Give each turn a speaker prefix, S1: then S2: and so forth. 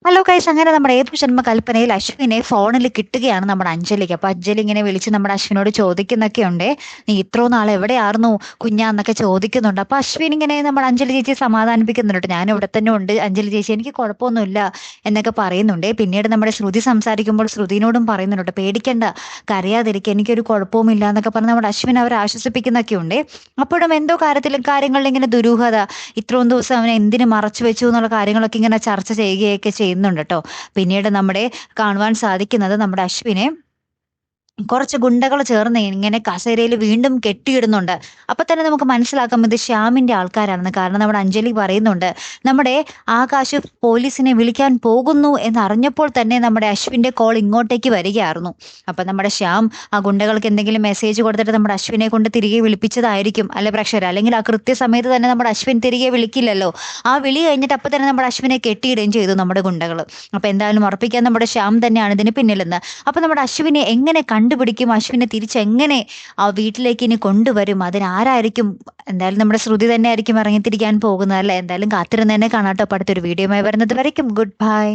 S1: Hello guys, അങ്ങനെ നമ്മുടെ ഏതു ജന്മ കൽപ്പനയിൽ അശ്വിനെ ഫോണിൽ കിട്ടുകയാണ് നമ്മുടെ അഞ്ജലിക്ക്. അപ്പൊ അഞ്ജലി ഇങ്ങനെ വിളിച്ച് നമ്മുടെ അശ്വിനോട് ചോദിക്കുന്നൊക്കെ ഉണ്ട്, നീ ഇത്രോ നാൾ എവിടെയായിരുന്നു കുഞ്ഞാന്നൊക്കെ ചോദിക്കുന്നുണ്ട്. അപ്പൊ അശ്വിൻ ഇങ്ങനെ നമ്മുടെ അഞ്ജലി ചേച്ചി സമാധാനിപ്പിക്കുന്നുണ്ട്, ഞാൻ ഇവിടെ തന്നെ ഉണ്ട് അഞ്ജലി ചേച്ചി, എനിക്ക് കുഴപ്പമൊന്നുമില്ല എന്നൊക്കെ പറയുന്നുണ്ട്. പിന്നീട് നമ്മുടെ ശ്രുതി സംസാരിക്കുമ്പോൾ ശ്രുതിനോടും പറയുന്നുണ്ട്, പേടിക്കണ്ട, കരയാതിരിക്കുക, എനിക്കൊരു കുഴപ്പവുമില്ല എന്നൊക്കെ പറഞ്ഞ് നമ്മുടെ അശ്വിൻ അവരെ ആശ്വസിപ്പിക്കുന്നൊക്കെ ഉണ്ട്. അപ്പോഴും എന്തോ കാര്യങ്ങളിൽ ഇങ്ങനെ ദുരൂഹത, ഇത്രയും ദിവസം അവനെ എന്തിനു മറച്ചു വെച്ചു എന്നുള്ള കാര്യങ്ങളൊക്കെ ഇങ്ങനെ ചർച്ച ചെയ്യുകയൊക്കെ ചെയ്യുന്നുണ്ട് കേട്ടോ. പിന്നീട് നമ്മുടെ കാണുവാൻ സാധിക്കുന്നത് നമ്മുടെ അശ്വിനെ കുറച്ച് ഗുണ്ടകൾ ചേർന്ന് ഇങ്ങനെ കസേരയിൽ വീണ്ടും കെട്ടിയിടുന്നുണ്ട്. അപ്പൊ തന്നെ നമുക്ക് മനസ്സിലാക്കാം ഇത് ശ്യാമിന്റെ ആൾക്കാരാണെന്ന്. കാരണം നമ്മുടെ അഞ്ജലി പറയുന്നുണ്ട്, നമ്മുടെ ആകാശ് പോലീസിനെ വിളിക്കാൻ പോകുന്നു എന്നറിഞ്ഞപ്പോൾ തന്നെ നമ്മുടെ അശ്വിന്റെ കോൾ ഇങ്ങോട്ടേക്ക് വരികയായിരുന്നു. അപ്പൊ നമ്മുടെ ശ്യാം ആ ഗുണ്ടകൾക്ക് എന്തെങ്കിലും മെസ്സേജ് കൊടുത്തിട്ട് നമ്മുടെ അശ്വിനെ കൊണ്ട് തിരികെ വിളിപ്പിച്ചതായിരിക്കും അല്ലെ പ്രേക്ഷകർ. അല്ലെങ്കിൽ ആ കൃത്യസമയത്ത് തന്നെ നമ്മുടെ അശ്വിൻ തിരികെ വിളിക്കില്ലല്ലോ. ആ വിളി കഴിഞ്ഞിട്ട് അപ്പൊ തന്നെ നമ്മുടെ അശ്വിനെ കെട്ടിയിടുകയും ചെയ്തു നമ്മുടെ ഗുണ്ടകൾ. അപ്പൊ എന്തായാലും ഉറപ്പിക്കാൻ നമ്മുടെ ശ്യാം തന്നെയാണ് ഇതിന് പിന്നിലെന്ന്. അപ്പൊ നമ്മുടെ അശ്വിനെ എങ്ങനെ കണ്ടുപിടിക്കും, അശ്വിനെ തിരിച്ചെങ്ങനെ ആ വീട്ടിലേക്ക് ഇനി കൊണ്ടുവരും, അതിനാരായിരിക്കും? എന്തായാലും നമ്മുടെ ശ്രുതി തന്നെ ആയിരിക്കും ഇറങ്ങിത്തിരിക്കാൻ പോകുന്നത് അല്ലേ. എന്തായാലും കാത്തിരുന്ന് തന്നെ കാണാട്ടോ. അടുത്തൊരു വീഡിയോയുമായി വരുന്നത് വരയ്ക്കും ഗുഡ് ബൈ.